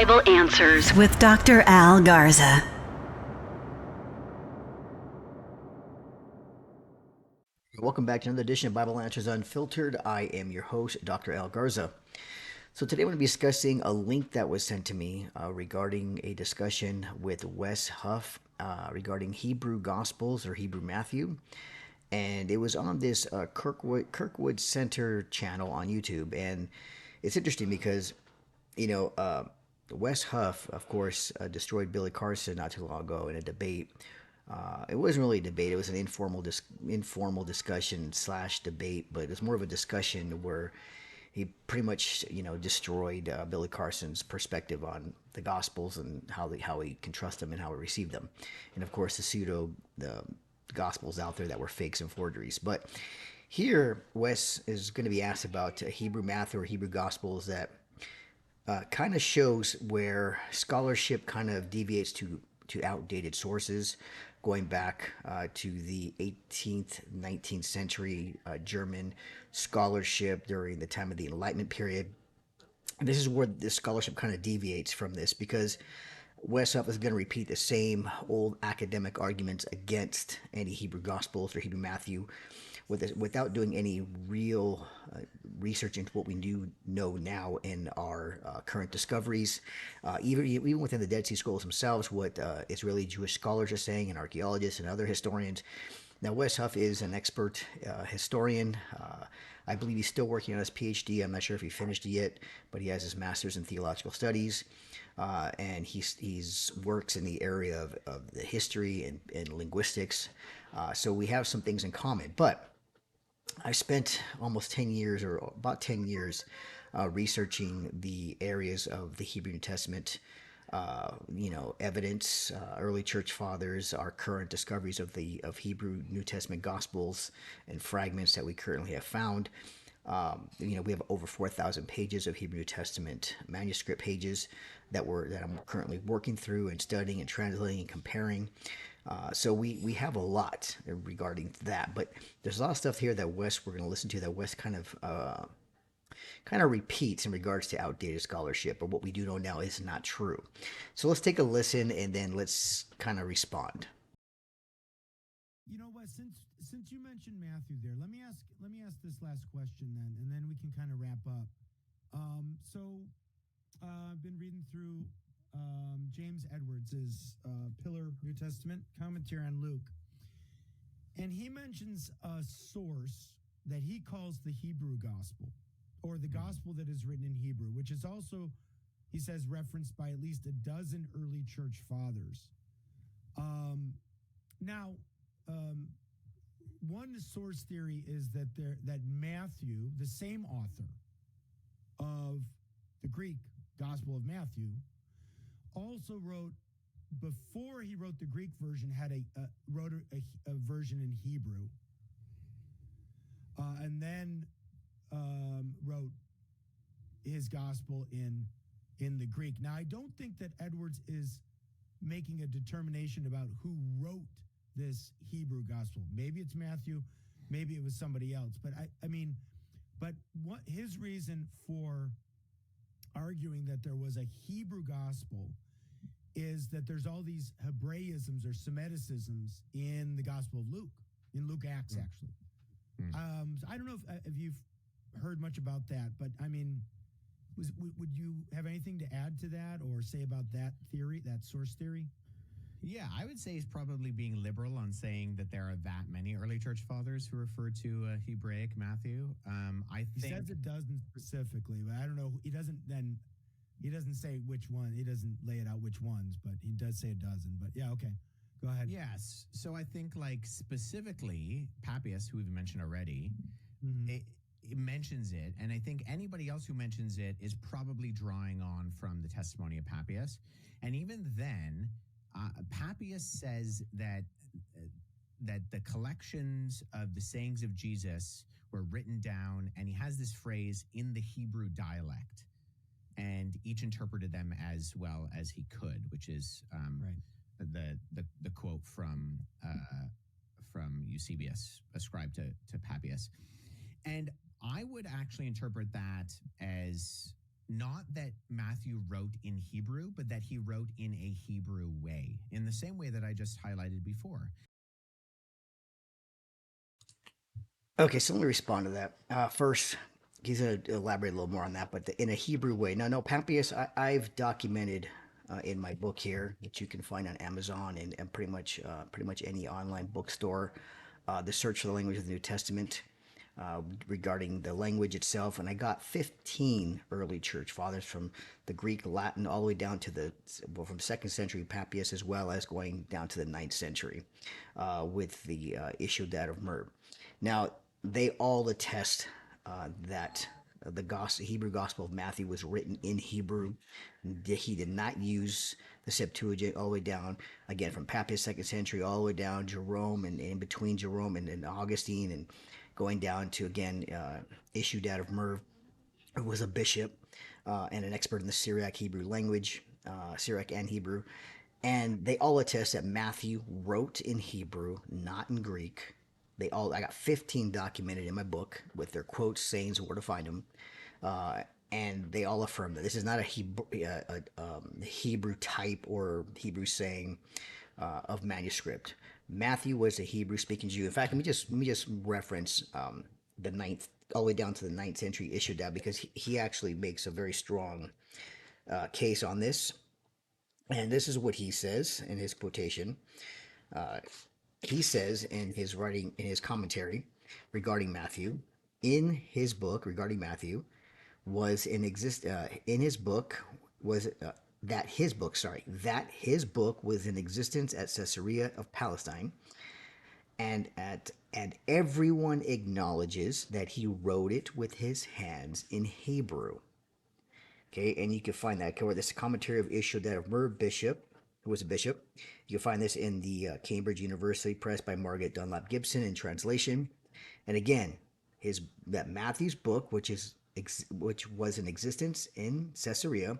Bible Answers with Dr. Al Garza. Welcome back to another edition of Bible Answers Unfiltered. I am your host, Dr. Al Garza. So today we're going to be discussing a link that was sent to me regarding a discussion with Wes Huff regarding Hebrew Gospels or Hebrew Matthew. And it was on this Kirkwood Center channel on YouTube. And it's interesting because, Wes Huff, of course, destroyed Billy Carson not too long ago in a debate. It wasn't really a debate. It was an informal discussion / debate, but it was more of a discussion where he pretty much, destroyed Billy Carson's perspective on the Gospels and how he can trust them and how he received them, and of course the Gospels out there that were fakes and forgeries. But here, Wes is going to be asked about Hebrew Matthew or Hebrew Gospels that kind of shows where scholarship kind of deviates to outdated sources, going back to the 18th, 19th century German scholarship during the time of the Enlightenment period. And this is where this scholarship kind of deviates from this, because Wes Huff is going to repeat the same old academic arguments against any Hebrew Gospels or Hebrew Matthew without doing any real research into what we do know now in our current discoveries. Even within the Dead Sea Scrolls themselves, what Israeli Jewish scholars are saying and archaeologists and other historians. Now, Wes Huff is an expert historian. I believe he's still working on his PhD. I'm not sure if he finished it yet, but he has his master's in theological studies. And he's works in the area of the history and linguistics. So we have some things in common. But I spent almost 10 years, or about 10 years, researching the areas of the Hebrew New Testament, evidence, early church fathers, our current discoveries of Hebrew New Testament Gospels and fragments that we currently have found. We have over 4,000 pages of Hebrew New Testament manuscript pages that I'm currently working through and studying and translating and comparing. So we have a lot regarding that, but there's a lot of stuff here that we're going to listen to that Wes kind of repeats in regards to outdated scholarship, or what we do know now is not true. So let's take a listen and then let's kind of respond. Wes, since you mentioned Matthew there, let me ask this last question then, and then we can kind of wrap up. I've been reading through James Edwards's Pillar New Testament commentary on Luke, and he mentions a source that he calls the Hebrew Gospel, or the Gospel that is written in Hebrew, which is also, he says, referenced by at least a dozen early church fathers. One source theory is that Matthew, the same author of the Greek Gospel of Matthew, also wrote, before he wrote the Greek version, wrote a version in Hebrew, and then wrote his gospel in the Greek. Now, I don't think that Edwards is making a determination about who wrote this Hebrew gospel. Maybe it's Matthew, maybe it was somebody else. But but what his reason for arguing that there was a Hebrew gospel is that there's all these Hebraisms or Semiticisms in the Gospel of Luke, in Luke Acts, actually. I don't know if you've heard much about that, but would you have anything to add to that or say about that theory, that source theory? Yeah, I would say he's probably being liberal on saying that there are that many early church fathers who refer to Hebraic Matthew. He says a dozen specifically, but I don't know. He doesn't say which one. He doesn't lay it out which ones, but he does say a dozen. But yeah, okay. Go ahead. Yes. So I think specifically Papias, who we've mentioned already, it mentions it. And I think anybody else who mentions it is probably drawing on from the testimony of Papias. And even then, Papias says that the collections of the sayings of Jesus were written down, and he has this phrase in the Hebrew dialect, and each interpreted them as well as he could, which is the quote from Eusebius ascribed to Papias. And I would actually interpret that as not that Matthew wrote in Hebrew, but that he wrote in a Hebrew way, in the same way that I just highlighted before. Okay, so let me respond to that. First, he's going to elaborate a little more on that, but in a Hebrew way. Now, no, Papias, I've documented in my book here that you can find on Amazon and pretty much any online bookstore, the search for the language of the New Testament regarding the language itself. And I got 15 early church fathers from the Greek, Latin, all the way down to from 2nd century Papias, as well as going down to the 9th century with the issue that of Myrrh. Now, they all attest that Hebrew Gospel of Matthew was written in Hebrew. He did not use the Septuagint all the way down, again, from Papias 2nd century all the way down Jerome, and in between Jerome and Augustine, and going down to, again, issued out of Merv, who was a bishop and an expert in the Syriac Hebrew language, Syriac and Hebrew. And they all attest that Matthew wrote in Hebrew, not in Greek. I got 15 documented in my book with their quotes, sayings, and where to find them. And they all affirm that this is not a Hebrew type or Hebrew saying of manuscript. Matthew was a Hebrew-speaking Jew. In fact, let me just reference the ninth, all the way down to the 9th century Ishudah, because he actually makes a very strong case on this. And this is what he says in his quotation. He says in his writing, in his commentary regarding Matthew, in his book regarding Matthew, was in his book was that his book was in existence at Caesarea of Palestine, and everyone acknowledges that he wrote it with his hands in Hebrew. Okay, and you can find that. This commentary of Ishudah of Myrrh, bishop, who was a bishop. You can find this in the Cambridge University Press by Margaret Dunlap Gibson in translation. And again, that Matthew's book, which was in existence in Caesarea,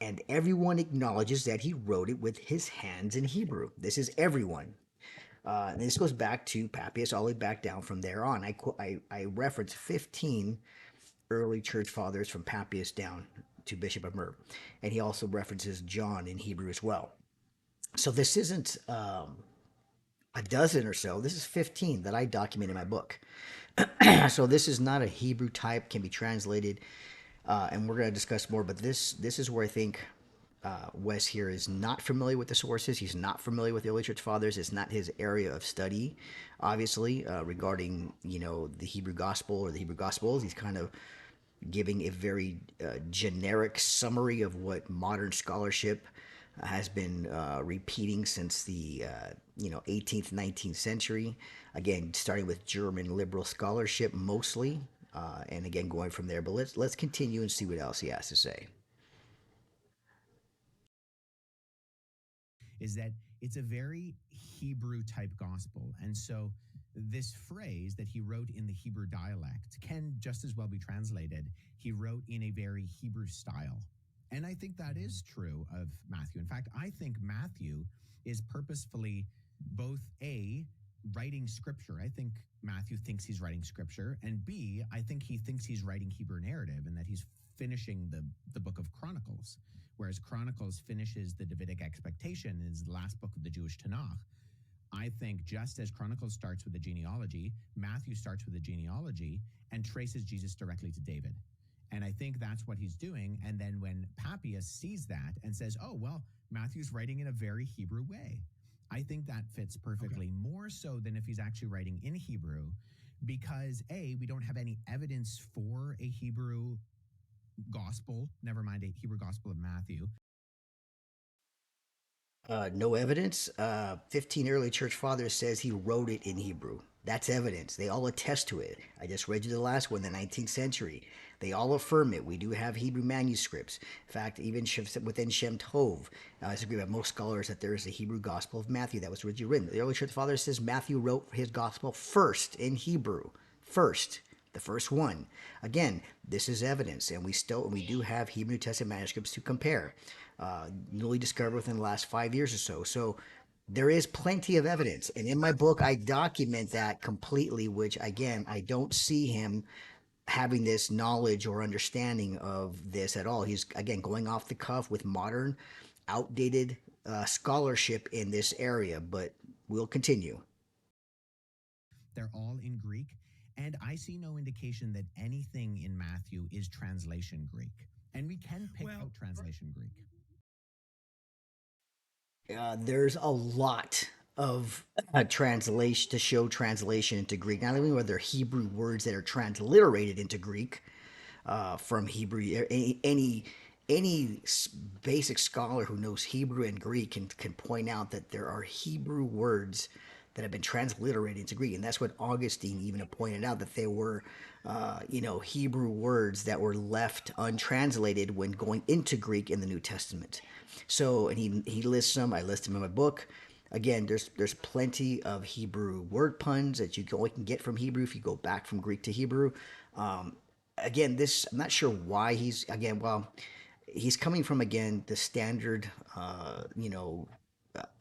and everyone acknowledges that he wrote it with his hands in Hebrew. This is everyone. And this goes back to Papias, all the way back down from there on. I reference 15 early church fathers from Papias down to Bishop of Myrrh. And he also references John in Hebrew as well. So this isn't a dozen or so. This is 15 that I document in my book. So this is not a Hebrew type, can be translated, and we're going to discuss more. But this is where I think Wes here is not familiar with the sources. He's not familiar with the early church fathers. It's not his area of study, obviously, regarding the Hebrew gospel or the Hebrew gospels. He's kind of giving a very generic summary of what modern scholarship has been repeating since the 18th, 19th century. Again, starting with German liberal scholarship mostly, and again going from there. But let's continue and see what else he has to say. Is that it's a very Hebrew type gospel. And so this phrase that he wrote in the Hebrew dialect can just as well be translated, he wrote in a very Hebrew style. And I think that is true of Matthew. In fact, I think Matthew is purposefully both A, writing scripture. I think Matthew thinks he's writing scripture. And B, I think he thinks he's writing Hebrew narrative and that he's finishing the book of Chronicles. Whereas Chronicles finishes the Davidic expectation and is the last book of the Jewish Tanakh. I think just as Chronicles starts with the genealogy, Matthew starts with the genealogy and traces Jesus directly to David. And I think that's what he's doing. And then when Papias sees that and says, oh, well, Matthew's writing in a very Hebrew way, I think that fits perfectly, more so than if he's actually writing in Hebrew, because A, we don't have any evidence for a Hebrew gospel, never mind a Hebrew gospel of Matthew. No evidence. 15 early church fathers says he wrote it in Hebrew. That's evidence. They all attest to it. I just read you the last one, the 19th century. They all affirm it. We do have Hebrew manuscripts. In fact, even within Shem Tov, I disagree with most scholars that there is a Hebrew gospel of Matthew that was originally written. The early church father says Matthew wrote his gospel first in Hebrew. First. The first one. Again, this is evidence, and we do have Hebrew New Testament manuscripts to compare, newly discovered within the last 5 years or so. So there is plenty of evidence, and in my book, I document that completely. Which again, I don't see him having this knowledge or understanding of this at all. He's again going off the cuff with modern, outdated scholarship in this area. But we'll continue. They're all in Greek. And I see no indication that anything in Matthew is translation Greek. And we can pick out translation Greek. There's a lot of translation to show translation into Greek. Not only are there Hebrew words that are transliterated into Greek from Hebrew, any basic scholar who knows Hebrew and Greek can point out that there are Hebrew words that have been transliterated into Greek, and that's what Augustine even pointed out, that there were, Hebrew words that were left untranslated when going into Greek in the New Testament. So, and he lists them. I list them in my book. Again, there's plenty of Hebrew word puns that you can get from Hebrew if you go back from Greek to Hebrew. Again, this I'm not sure why he's coming from again the standard,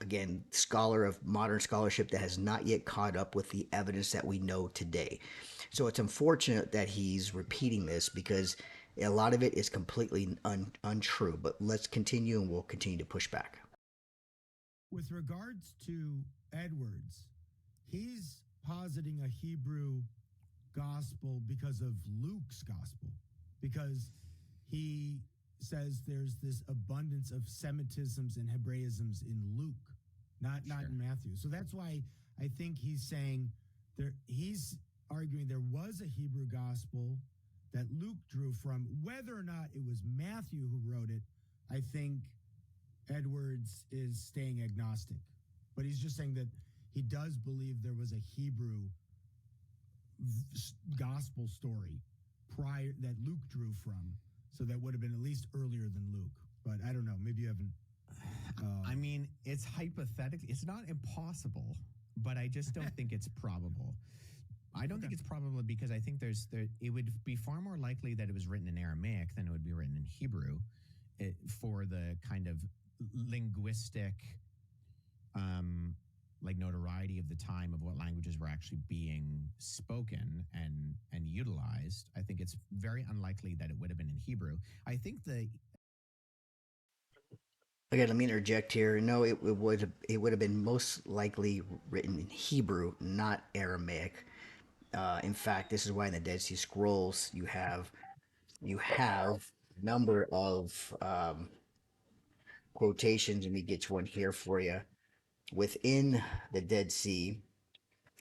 again, scholar of modern scholarship that has not yet caught up with the evidence that we know today. So it's unfortunate that he's repeating this because a lot of it is completely untrue. But let's continue and we'll continue to push back. With regards to Edwards, he's positing a Hebrew gospel because of Luke's gospel, because he says there's this abundance of Semitisms and Hebraisms in Luke, not in Matthew. So that's why I think he's saying he's arguing there was a Hebrew gospel that Luke drew from. Whether or not it was Matthew who wrote it, I think Edwards is staying agnostic. But he's just saying that he does believe there was a Hebrew gospel story prior that Luke drew from. So that would have been at least earlier than Luke. But I don't know. Maybe you haven't. I mean, it's hypothetical. It's not impossible, but I just don't think it's probable. I don't think it's probable because I think it would be far more likely that it was written in Aramaic than it would be written in Hebrew for the kind of linguistic notoriety of the time of what languages were actually being spoken and utilized. I think it's very unlikely that it would have been in Hebrew. I think Okay, let me interject here. No, it would have been most likely written in Hebrew, not Aramaic. In fact, this is why in the Dead Sea Scrolls you have a number of quotations. Let me get one here for you. Within the Dead Sea,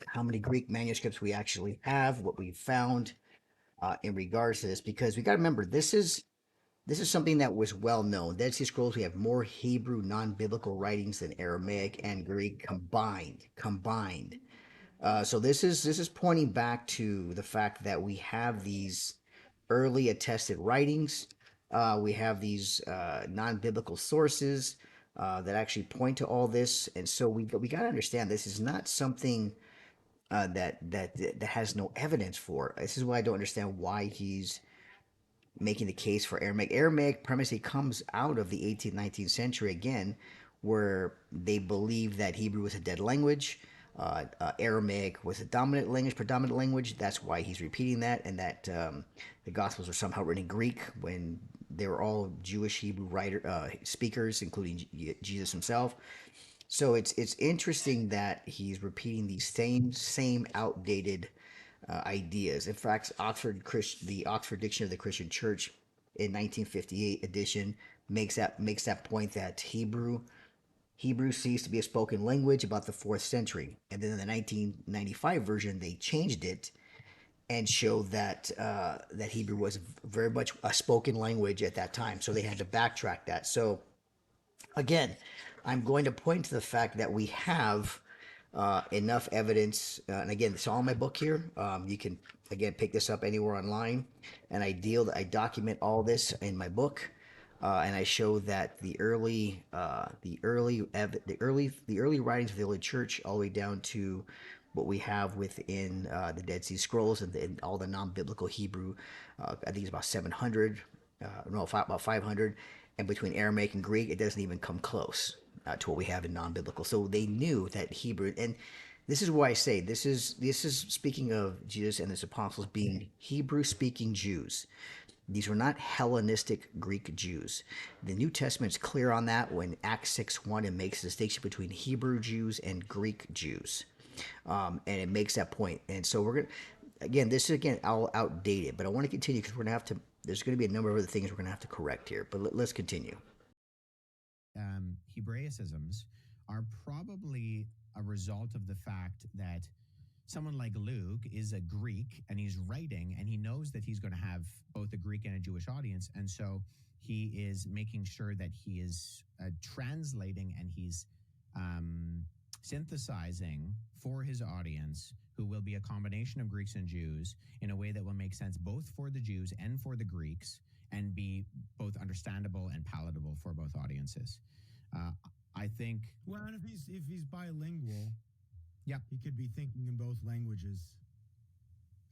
how many Greek manuscripts we actually have, what we found in regards to this, because we got to remember this is something that was well known. Dead Sea Scrolls, we have more Hebrew non-biblical writings than Aramaic and Greek combined. So this is pointing back to the fact that we have these early attested writings. We have these non-biblical sources that actually point to all this, and so we got to understand this is not something that has no evidence for. This is why I don't understand why he's making the case for Aramaic. Aramaic primarily comes out of the 18th, 19th century again, where they believe that Hebrew was a dead language. Aramaic was a predominant language. That's why he's repeating that, and that the Gospels were somehow written in Greek when they were all Jewish Hebrew speakers, including Jesus himself. So it's interesting that he's repeating these same outdated ideas. In fact, the Oxford Dictionary of the Christian Church in 1958 edition makes that point that Hebrew ceased to be a spoken language about the 4th century, and then in the 1995 version they changed it and showed that that Hebrew was very much a spoken language at that time. So they had to backtrack that. So again, I'm going to point to the fact that we have enough evidence, and again, it's all in my book here. You can again pick this up anywhere online, and I document all this in my book, and I show that the early writings of the early church, all the way down to what we have within the Dead Sea Scrolls and all the non-biblical Hebrew. I think it's about 700, about 500, and between Aramaic and Greek, it doesn't even come close to what we have in non-biblical. So they knew that Hebrew, and This is why I say this is speaking of Jesus and his apostles being Hebrew speaking Jews. These were not Hellenistic Greek Jews. The New Testament is clear on that when Acts 6:1 it makes a distinction between Hebrew Jews and Greek Jews. And it makes that point. And so we're gonna again, this is again all outdated, but I want to continue because we're gonna have to. There's going to be a number of other things we're going to have to correct here. But let's continue. Hebraicisms are probably a result of the fact that someone like Luke is a Greek and he's writing and he knows that he's going to have both a Greek and a Jewish audience. And so he is making sure that he is translating and he's synthesizing for his audience, who will be a combination of Greeks and Jews, in a way that will make sense both for the Jews and for the Greeks and be both understandable and palatable for both audiences. I think. Well, and if he's bilingual, Yep. he could be thinking in both languages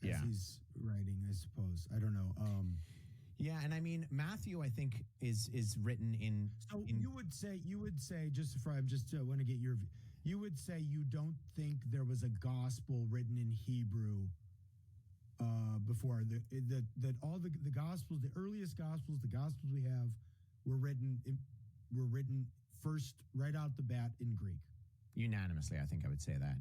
as Yeah. he's writing, I suppose. I don't know. Yeah, and I mean Matthew, I think is written in. So in you would say just for I'm just want to get your view. You would say you don't think there was a gospel written in Hebrew before that all the gospels, the earliest gospels, the gospels we have were written first right out the bat in Greek. unanimously, I think I would say that.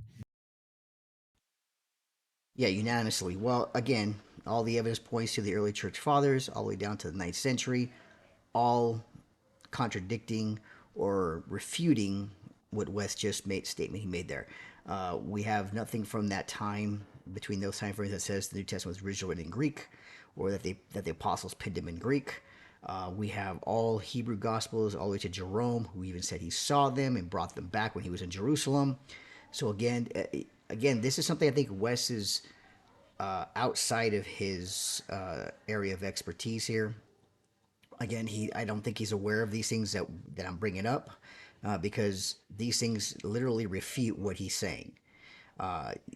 Yeah, unanimously. Well, again, all the evidence points to the early church fathers, all the way down to the 9th century, all contradicting or refuting what Wes just made statement he made there. We have nothing from that time between those time frames that says the New Testament was originally written in Greek, or that the apostles penned them in Greek. We have all Hebrew Gospels all the way to Jerome, who even said he saw them and brought them back when he was in Jerusalem. So again, this is something I think Wes is outside of his area of expertise here. Again, I don't think he's aware of these things that I'm bringing up because these things literally refute what he's saying.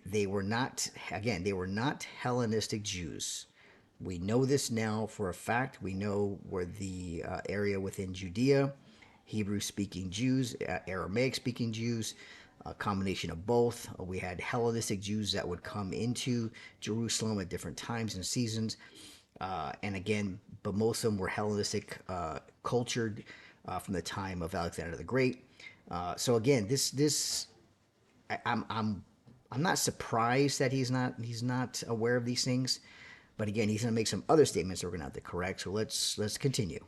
They were not Hellenistic Jews. We know this now for a fact. We know where the area within Judea, Hebrew-speaking Jews, Aramaic-speaking Jews, a combination of both. We had Hellenistic Jews that would come into Jerusalem at different times and seasons. And again, but most of them were Hellenistic cultured from the time of Alexander the Great. So again, I'm not surprised that he's not aware of these things. But again, he's going to make some other statements that we're going to have to correct. So let's continue.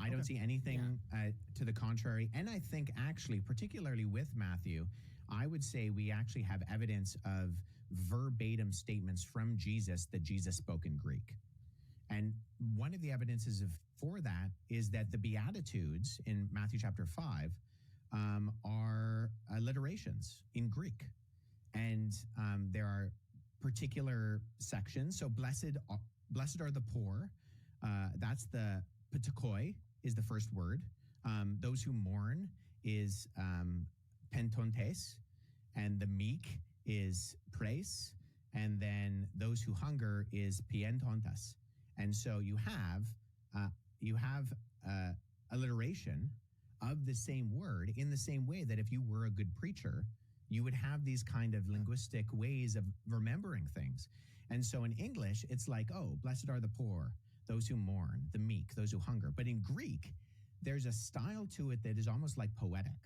I don't see anything to the contrary. And I think actually, particularly with Matthew, I would say we actually have evidence of verbatim statements from Jesus that Jesus spoke in Greek. And one of the evidences for that is that the Beatitudes in Matthew chapter 5 are alliterations in Greek. And there are particular sections. So blessed are the poor. That's the ptochoi is the first word. Those who mourn is pentontes, and the meek is praise, and then those who hunger is pientontas. And so you have alliteration of the same word in the same way that if you were a good preacher, you would have these kind of linguistic ways of remembering things. And so in English, it's like, oh, blessed are the poor, those who mourn, the meek, those who hunger. But in Greek, there's a style to it that is almost like poetic.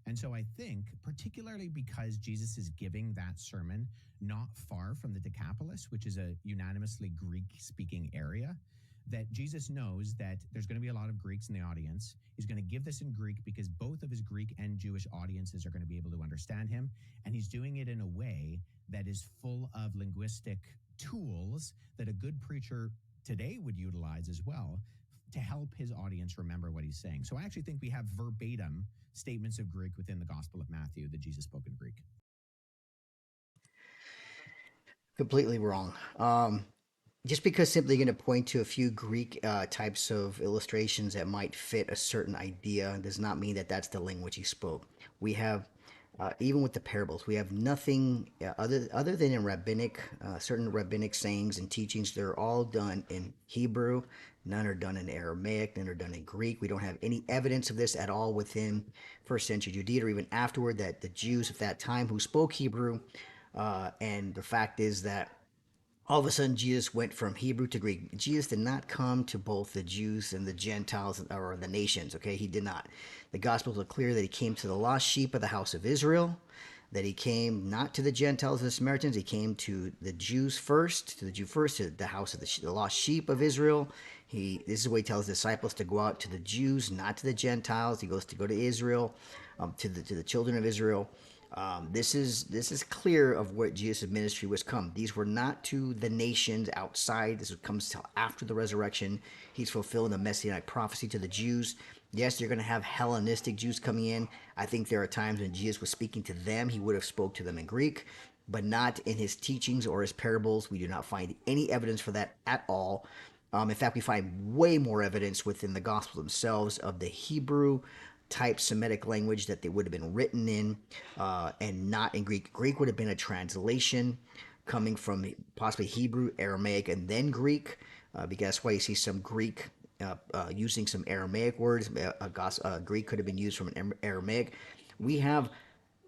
And so I think, particularly because Jesus is giving that sermon not far from the Decapolis, which is a unanimously Greek-speaking area, that Jesus knows that there's going to be a lot of Greeks in the audience. He's going to give this in Greek because both of his Greek and Jewish audiences are going to be able to understand him. And he's doing it in a way that is full of linguistic tools that a good preacher today would utilize as well to help his audience remember what he's saying. So I actually think we have verbatim statements of Greek within the Gospel of Matthew that Jesus spoke in Greek. Completely wrong. Just because simply going to point to a few Greek types of illustrations that might fit a certain idea does not mean that that's the language he spoke. We have even with the parables, we have nothing other than in rabbinic, certain rabbinic sayings and teachings. They're all done in Hebrew. None are done in Aramaic. None are done in Greek. We don't have any evidence of this at all within first century Judea or even afterward. That the Jews of that time who spoke Hebrew, and the fact is that all of a sudden Jesus went from Hebrew to Greek. Jesus did not come to both the Jews and the Gentiles or the nations, okay? He did not. The Gospels are clear that he came to the lost sheep of the house of Israel, that he came not to the Gentiles and the Samaritans, he came to the Jews first, to the Jew first, to the house of the lost sheep of Israel. This is what he tells his disciples to go out to the Jews, not to the Gentiles. He goes to go to Israel, to the children of Israel. This is clear of what Jesus' ministry was come. These were not to the nations outside. This comes till after the resurrection. He's fulfilling the messianic prophecy to the Jews. Yes, you're going to have Hellenistic Jews coming in. I think there are times when Jesus was speaking to them, he would have spoke to them in Greek, but not in his teachings or his parables. We do not find any evidence for that at all. In fact, we find way more evidence within the Gospels themselves of the Hebrew type Semitic language that they would have been written in, and not in Greek. Greek would have been a translation coming from possibly Hebrew, Aramaic, and then Greek, because that's why you see some Greek using some Aramaic words. Greek could have been used from an Aramaic. We have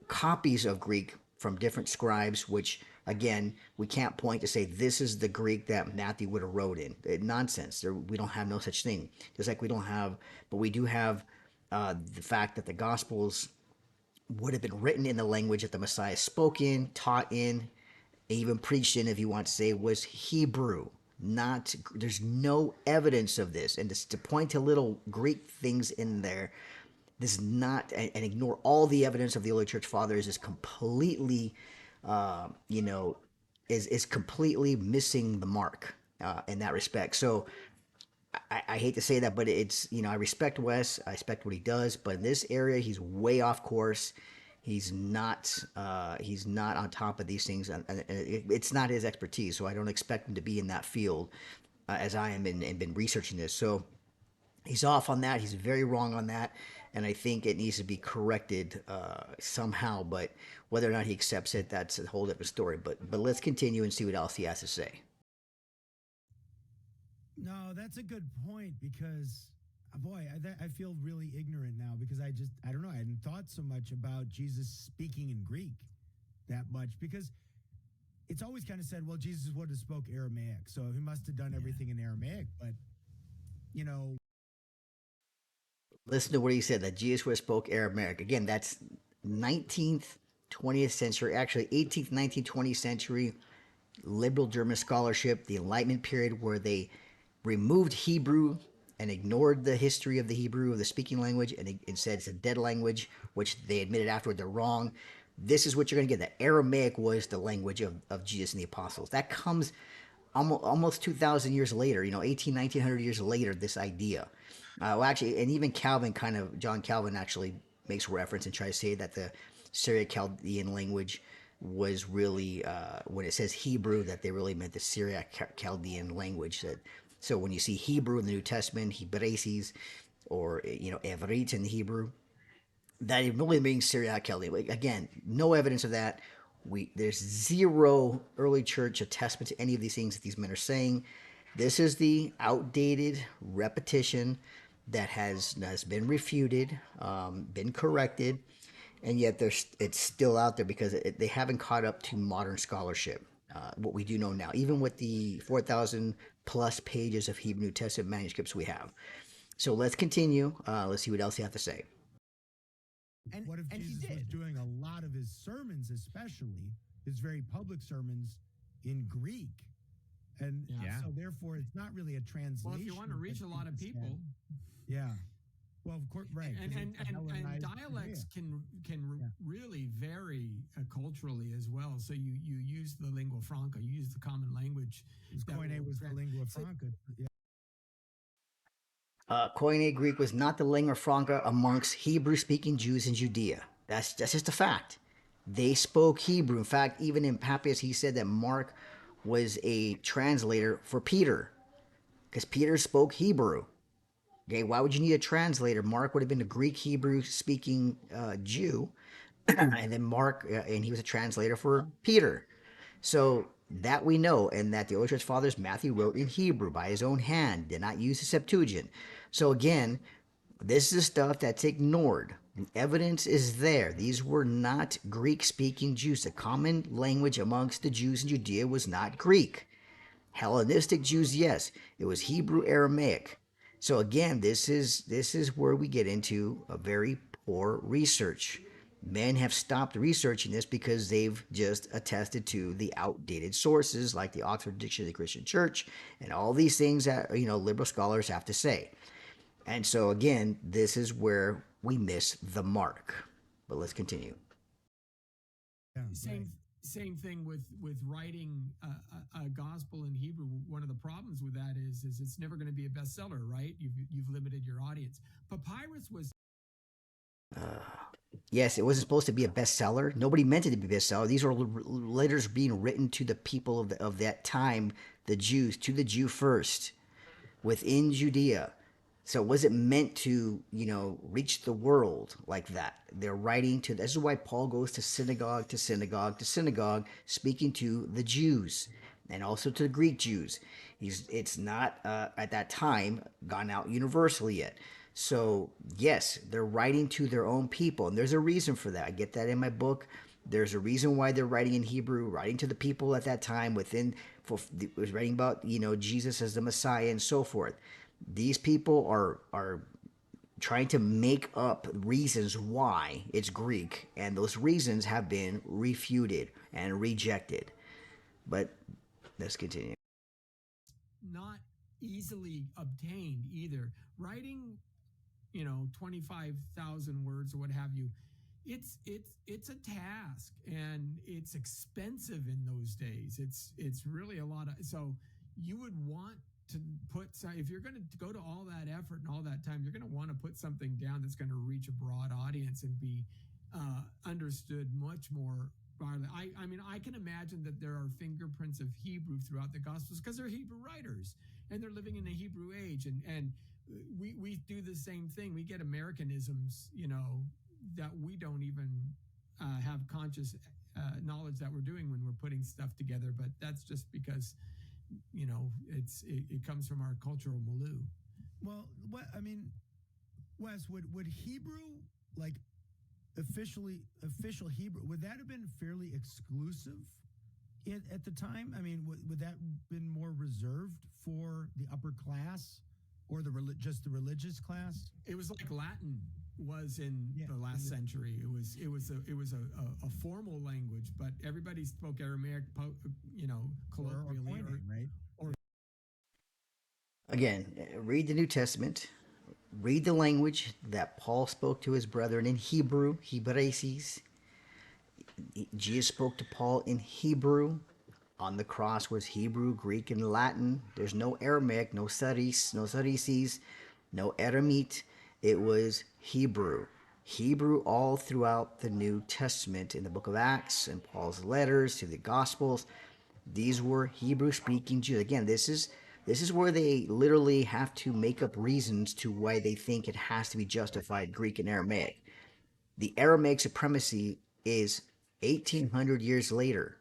copies of Greek from different scribes, which again we can't point to say this is the Greek that Matthew would have wrote in. Nonsense. We don't have no such thing. Just like we don't have, but we do have the fact that the Gospels would have been written in the language that the Messiah spoke in, taught in, even preached in, if you want to say, was Hebrew. Not there's no evidence of this, and to point to little Greek things in there, this is not and ignore all the evidence of the early church fathers is completely, you know, is completely missing the mark in that respect. So I hate to say that, but it's, I respect Wes. I respect what he does, but in this area, he's way off course. He's not. He's not on top of these things, and it's not his expertise. So I don't expect him to be in that field as I am and been researching this. So he's off on that. He's very wrong on that, and I think it needs to be corrected somehow. But whether or not he accepts it, that's a whole different story. But let's continue and see what else he has to say. No, that's a good point because, boy, I feel really ignorant now because I don't know, I hadn't thought so much about Jesus speaking in Greek that much because it's always kind of said, well, Jesus would have spoke Aramaic, so he must have done everything in Aramaic, but, you know. Listen to what he said, that Jesus would have spoke Aramaic. Again, that's 19th, 20th century, actually 18th, 19th, 20th century liberal German scholarship, the Enlightenment period where they removed Hebrew and ignored the history of the Hebrew, of the speaking language, and said it's a dead language, which they admitted afterward they're wrong. This is what you're going to get. That Aramaic was the language of Jesus and the apostles. That comes almost 2,000 years later, 18, 1900 years later, this idea. Well, actually, and even John Calvin actually makes reference and tries to say that the Syriac-Chaldean language was really, when it says Hebrew, that they really meant the Syriac-Chaldean language. So when you see Hebrew in the New Testament, Hebresis, or Evrit in the Hebrew, that it really means Syriac-Chaldean. Again, no evidence of that. There's zero early church attestment to any of these things that these men are saying. This is the outdated repetition that has been refuted, been corrected, and yet it's still out there because they haven't caught up to modern scholarship. What we do know now, even with the 4,000 plus pages of Hebrew New Testament manuscripts we have. So let's continue. Let's see what else you have to say. And what if Jesus was doing a lot of his sermons, especially his very public sermons, in Greek? And so therefore it's not really a translation. Well, if you want to reach a lot of people. Yeah. Well, of course, right. And dialects can really vary culturally as well. So you use the lingua franca, you use the common language. Koine was the lingua franca. Yeah. Koine Greek was not the lingua franca amongst Hebrew-speaking Jews in Judea. That's just a fact. They spoke Hebrew. In fact, even in Papias, he said that Mark was a translator for Peter because Peter spoke Hebrew. Okay, why would you need a translator? Mark would have been a Greek Hebrew speaking Jew, and then Mark, and he was a translator for Peter. So that we know, and that the early church fathers, Matthew wrote in Hebrew by his own hand, did not use the Septuagint. So again, this is stuff that's ignored. The evidence is there. These were not Greek speaking Jews. The common language amongst the Jews in Judea was not Greek. Hellenistic Jews, yes, it was Hebrew Aramaic. So again, this is where we get into a very poor research. Men have stopped researching this because they've just attested to the outdated sources like the Oxford Dictionary of the Christian Church and all these things that liberal scholars have to say. And so again, this is where we miss the mark. But let's continue. Yeah, Same right. same thing with writing a gospel in Hebrew. One of the problems with that is it's never going to be a bestseller, right? You've limited your audience. Papyrus was Yes, it wasn't supposed to be a bestseller. Nobody meant it to be a bestseller. These are letters being written to the people of that time, the Jews, to the Jew first, within Judea. So was it meant to, reach the world like that? They're writing to. This is why Paul goes to synagogue to synagogue to synagogue, speaking to the Jews and also to the Greek Jews. It's not at that time gone out universally yet. So yes, they're writing to their own people, and there's a reason for that. I get that in my book. There's a reason why they're writing in Hebrew, writing to the people at that time. Was writing about Jesus as the Messiah and so forth. These people are trying to make up reasons why it's Greek, and those reasons have been refuted and rejected. But let's continue. not easily obtained either. Writing, 25,000 words or what have you, it's a task, and it's expensive in those days. It's really a lot of, so you would want to if you're going to go to all that effort and all that time, you're going to want to put something down that's going to reach a broad audience and be understood much more broadly. I mean, I can imagine that there are fingerprints of Hebrew throughout the Gospels because they're Hebrew writers and they're living in the Hebrew age, and we do the same thing. We get Americanisms, that we don't even have conscious knowledge that we're doing when we're putting stuff together. But that's just because it comes from our cultural milieu. Well, what I mean, Wes, would Hebrew, like official Hebrew, would that have been fairly exclusive at the time? I mean, would that have been more reserved for the upper class or just the religious class? It was like Latin was in the last century. It was a formal language, but everybody spoke Aramaic, colloquially, right? Again, read the New Testament. Read the language that Paul spoke to his brethren in Hebrew, Hebraeses. Jesus spoke to Paul in Hebrew. On the cross was Hebrew, Greek, and Latin. There's no Aramaic, no Sadducees, no Aramite. It was Hebrew. Hebrew all throughout the New Testament, in the book of Acts and Paul's letters to the Gospels. These were Hebrew-speaking Jews. Again, this is where they literally have to make up reasons to why they think it has to be justified Greek and Aramaic. The Aramaic supremacy is 1800 years later.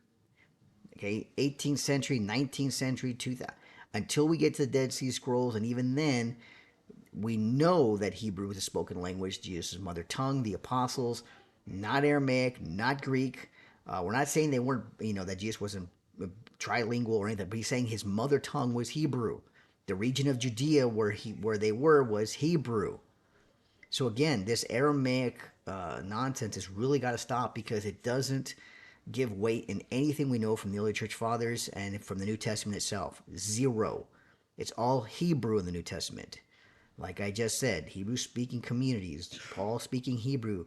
Okay, 18th century, 19th century, 2000, until we get to the Dead Sea Scrolls, and even then, we know that Hebrew was a spoken language, Jesus' mother tongue, the apostles, not Aramaic, not Greek. We're not saying they weren't, that Jesus wasn't trilingual or anything, but he's saying his mother tongue was Hebrew. The region of Judea where they were was Hebrew. So again, this Aramaic nonsense has really got to stop because it doesn't give weight in anything we know from the early church fathers and from the New Testament itself. Zero. It's all Hebrew in the New Testament. Like I just said, Hebrew-speaking communities, Paul speaking Hebrew,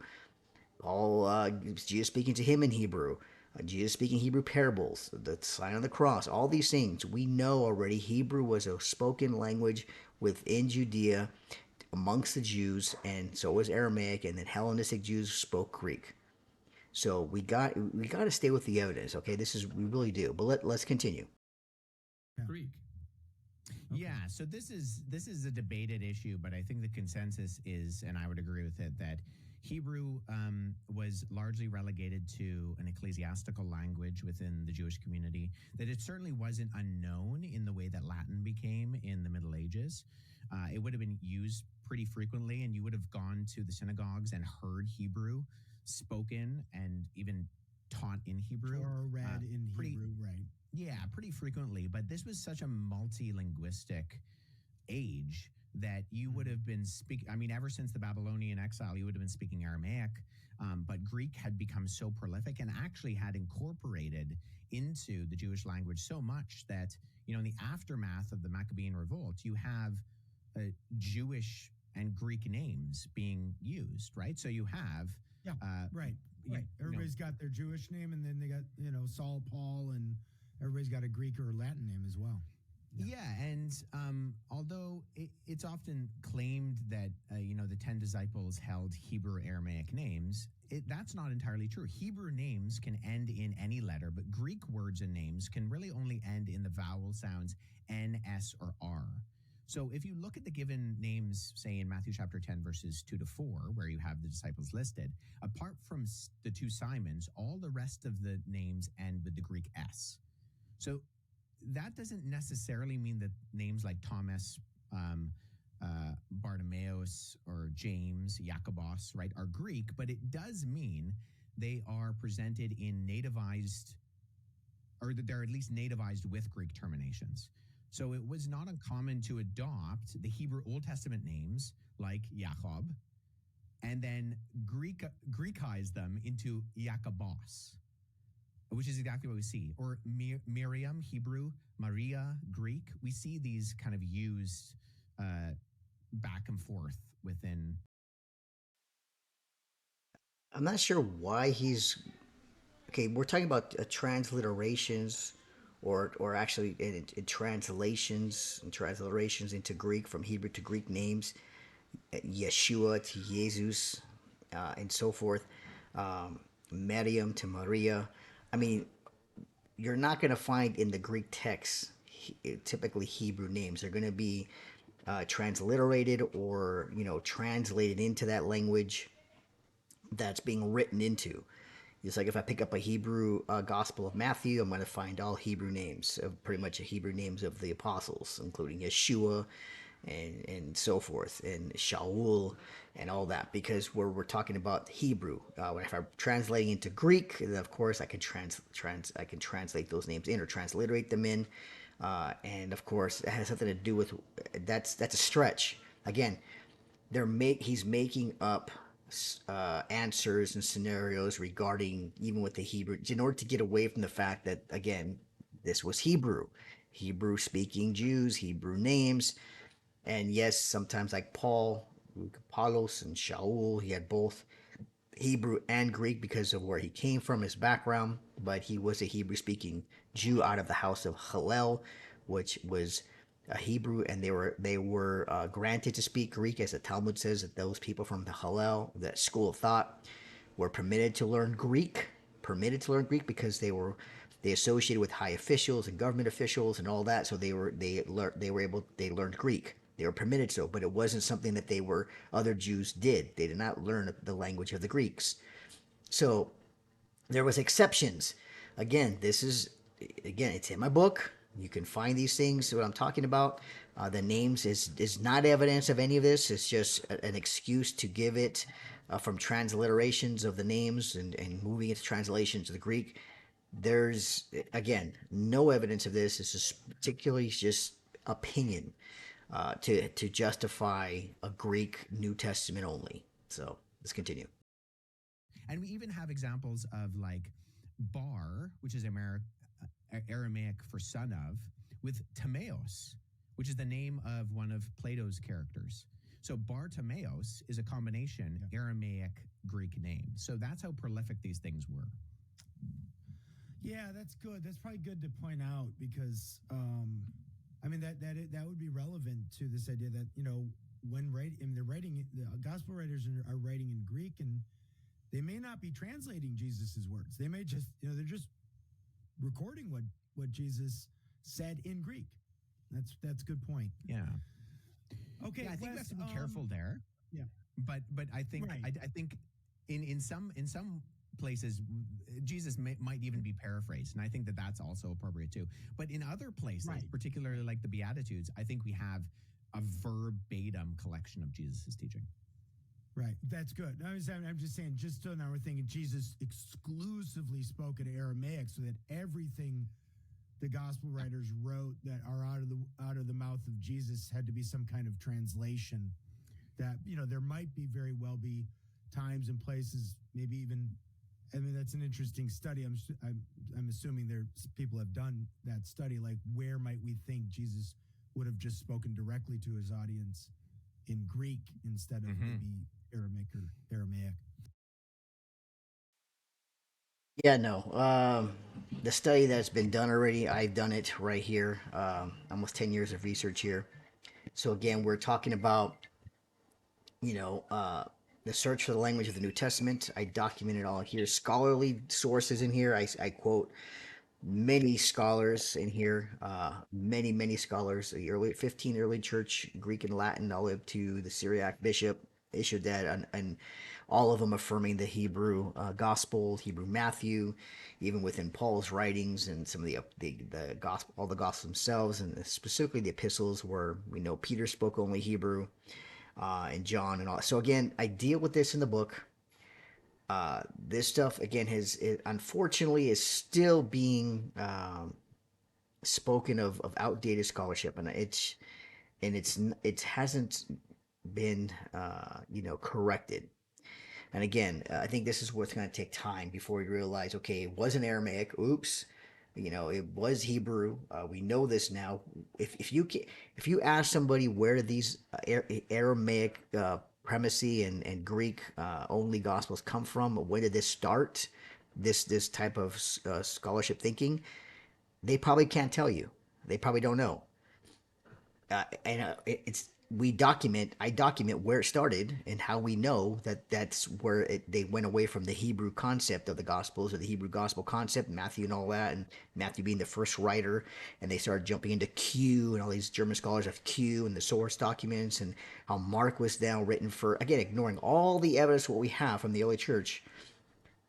Jesus speaking to him in Hebrew, Jesus speaking Hebrew parables, the sign on the cross, all these things. We know already Hebrew was a spoken language within Judea amongst the Jews, and so was Aramaic, and then Hellenistic Jews spoke Greek. So we got to stay with the evidence, okay? We really do. But let's continue. Greek. Yeah, so this is a debated issue, but I think the consensus is, and I would agree with it, that Hebrew was largely relegated to an ecclesiastical language within the Jewish community, that it certainly wasn't unknown in the way that Latin became in the Middle Ages. It would have been used pretty frequently, and you would have gone to the synagogues and heard Hebrew spoken and even taught in Hebrew. Or read in pretty, Hebrew, right? Yeah, pretty frequently. But this was such a multilinguistic age that you would have been speaking. I mean, ever since the Babylonian exile, you would have been speaking Aramaic, but Greek had become so prolific and actually had incorporated into the Jewish language so much that, in the aftermath of the Maccabean revolt, you have Jewish and Greek names being used, right? So you have, Yeah, right. Everybody's got their Jewish name, and then they got Saul, Paul, and everybody's got a Greek or Latin name as well. Yeah, and although it's often claimed that the 10 disciples held Hebrew Aramaic names, that's not entirely true. Hebrew names can end in any letter, but Greek words and names can really only end in the vowel sounds N, S, or R. So if you look at the given names, say in Matthew chapter 10, verses 2 to 4, where you have the disciples listed, apart from the two Simons, all the rest of the names end with the Greek S. So that doesn't necessarily mean that names like Thomas, Bartimaeus, or James, Jacobos, right, are Greek, but it does mean they are presented in nativized, or that they're at least nativized with Greek terminations. So it was not uncommon to adopt the Hebrew Old Testament names like Jacob and then Greekize them into Jacobos, which is exactly what we see. Or Miriam, Hebrew, Maria, Greek. We see these kind of used back and forth within. I'm not sure why he's okay. We're talking about transliterations, or actually in translations and transliterations into Greek from Hebrew to Greek names, Yeshua to Jesus, and so forth. Miriam to Maria. I mean, you're not going to find in the Greek text typically Hebrew names. They're going to be transliterated or translated into that language that's being written into. It's like if I pick up a Hebrew Gospel of Matthew, I'm going to find all Hebrew names, pretty much the Hebrew names of the apostles, including Yeshua and so forth, and Shaul and all that, because we're talking about Hebrew. If I'm translating into Greek, then of course I can I can translate those names in or transliterate them in, and of course it has something to do with that's a stretch. Again, he's making up answers and scenarios regarding even with the Hebrew in order to get away from the fact that, again, this was Hebrew speaking Jews, Hebrew names. And yes, sometimes like Paul, Apollos, and Shaul, he had both Hebrew and Greek because of where he came from, his background. But he was a Hebrew speaking Jew out of the house of Hillel, which was a Hebrew, and they were granted to speak Greek, as the Talmud says that those people from the Hillel, that school of thought, were permitted to learn Greek, because they associated with high officials and government officials and all that, so they learned Greek. They were permitted so, but it wasn't something that other Jews did. They did not learn the language of the Greeks. So there was exceptions. Again, it's in my book. You can find these things, what I'm talking about. The names is not evidence of any of this. It's just an excuse to give it from transliterations of the names and moving it to translations of the Greek. There's, again, no evidence of this. This is particularly just opinion to justify a Greek New Testament only. So let's continue. And we even have examples of like Bar, which is Aramaic for son of, with Timaeus, which is the name of one of Plato's characters. So Bartimaeus is a combination Aramaic Greek name. So that's how prolific these things were. Yeah, that's good. That's probably good to point out because, that would be relevant to this idea that when the gospel writers are writing in Greek, and they may not be translating Jesus's words. They may just they're just recording what Jesus said in Greek. That's a good point. Yeah. Okay. Yeah, I think we have to be careful there. Yeah. But I think right. I think in some places, Jesus might even be paraphrased, and I think that that's also appropriate too. But in other places, Right. particularly like the Beatitudes, I think we have a verbatim collection of Jesus's teaching. Right. That's good. I'm just saying, just so now we're thinking Jesus exclusively spoke in Aramaic, so that everything the gospel writers wrote that are out of the mouth of Jesus had to be some kind of translation. That, there might be very well be times and places, maybe even. I mean, that's an interesting study. I'm assuming people have done that study. Like, where might we think Jesus would have just spoken directly to his audience in Greek instead of maybe Aramaic? Yeah, no. The study that's been done already, I've done it right here. Almost 10 years of research here. So again, we're talking about, you know, uh, the search for the language of the New Testament. I documented all here. Scholarly sources in here. I quote many scholars in here. Many scholars. The early 15 early church Greek and Latin, all the way up to the Syriac bishop issued that, and all of them affirming the Hebrew gospel, Hebrew Matthew, even within Paul's writings and some of the gospel, all the gospels themselves, and specifically the epistles, where we know Peter spoke only Hebrew, and John and all. So again, I deal with this in the book. This stuff again unfortunately is still being spoken of outdated scholarship, and it hasn't been corrected. And again, I think this is what's going to take time before we realize, okay, it wasn't Aramaic. Oops, it was Hebrew. We know this now. If you ask somebody where these Aramaic primacy and Greek only gospels come from, when did this start? This type of scholarship thinking, they probably can't tell you. They probably don't know. And it's I document where it started and how we know that that's where they went away from the Hebrew concept of the Gospels, or the Hebrew gospel concept, Matthew and all that, and Matthew being the first writer, and they started jumping into Q, and all these German scholars have Q and the source documents, and how Mark was now written for, again, ignoring all the evidence what we have from the early church,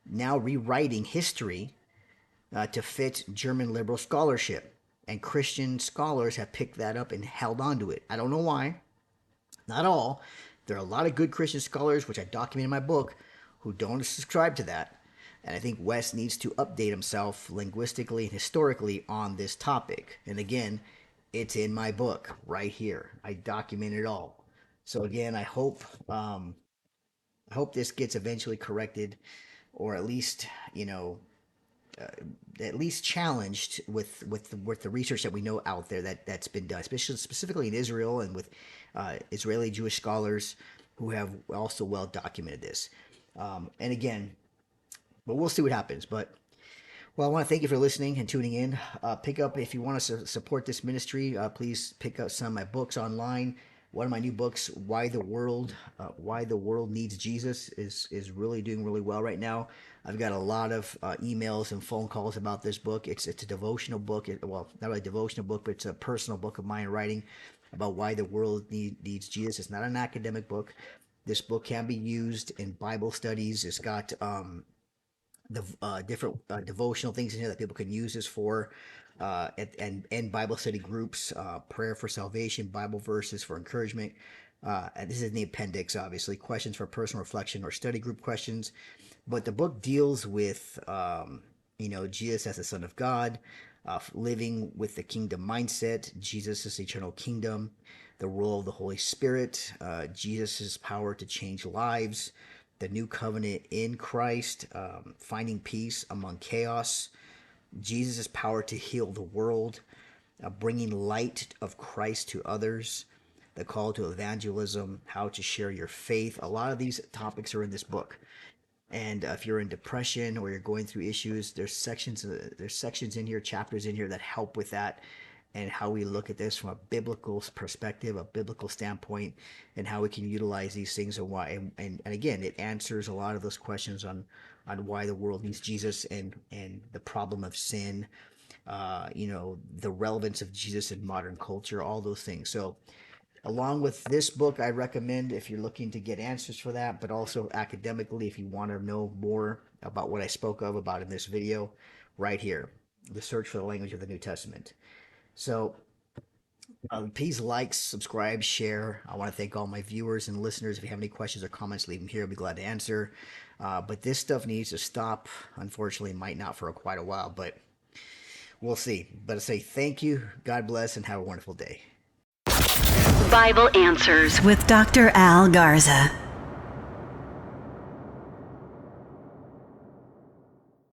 now rewriting history to fit German liberal scholarship. And Christian scholars have picked that up and held on to it. I don't know why. Not all. There are a lot of good Christian scholars, which I document in my book, who don't subscribe to that. And I think Wes needs to update himself linguistically and historically on this topic. And again, it's in my book right here. I document it all. So again, I hope this gets eventually corrected, or at least challenged with the research that we know out there that's been done, especially specifically in Israel, and with Israeli Jewish scholars who have also well documented this. And again, but we'll see what happens. But well, I want to thank you for listening and tuning in. Pick up, if you want to support this ministry, please pick up some of my books online. One of my new books, Why the World Needs Jesus, is really doing really well right now. I've got a lot of emails and phone calls about this book. It's a devotional book. Well, not really a devotional book, but it's a personal book of mine writing about why the world needs Jesus. It's not an academic book. This book can be used in Bible studies. It's got the different devotional things in here that people can use this for, and Bible study groups, prayer for salvation, Bible verses for encouragement. And this is in the appendix, obviously, questions for personal reflection or study group questions. But the book deals with, Jesus as the Son of God, living with the kingdom mindset, Jesus' eternal kingdom, the role of the Holy Spirit, Jesus' power to change lives, the new covenant in Christ, finding peace among chaos, Jesus' power to heal the world, bringing light of Christ to others, the call to evangelism, how to share your faith. A lot of these topics are in this book. And if you're in depression or you're going through issues, there's sections in here, chapters in here that help with that, and how we look at this from a biblical perspective, a biblical standpoint, and how we can utilize these things, and why. And again, it answers a lot of those questions on why the world needs Jesus, and the problem of sin, the relevance of Jesus in modern culture, all those things. So Along with this book, I recommend if you're looking to get answers for that, but also academically, if you want to know more about what I spoke of about in this video, right here, The Search for the Language of the New Testament. So please like, subscribe, share. I want to thank all my viewers and listeners. If you have any questions or comments, leave them here. I'll be glad to answer. But this stuff needs to stop. Unfortunately, it might not for quite a while, but we'll see. But I say thank you, God bless, and have a wonderful day. Bible Answers with Dr. Al Garza.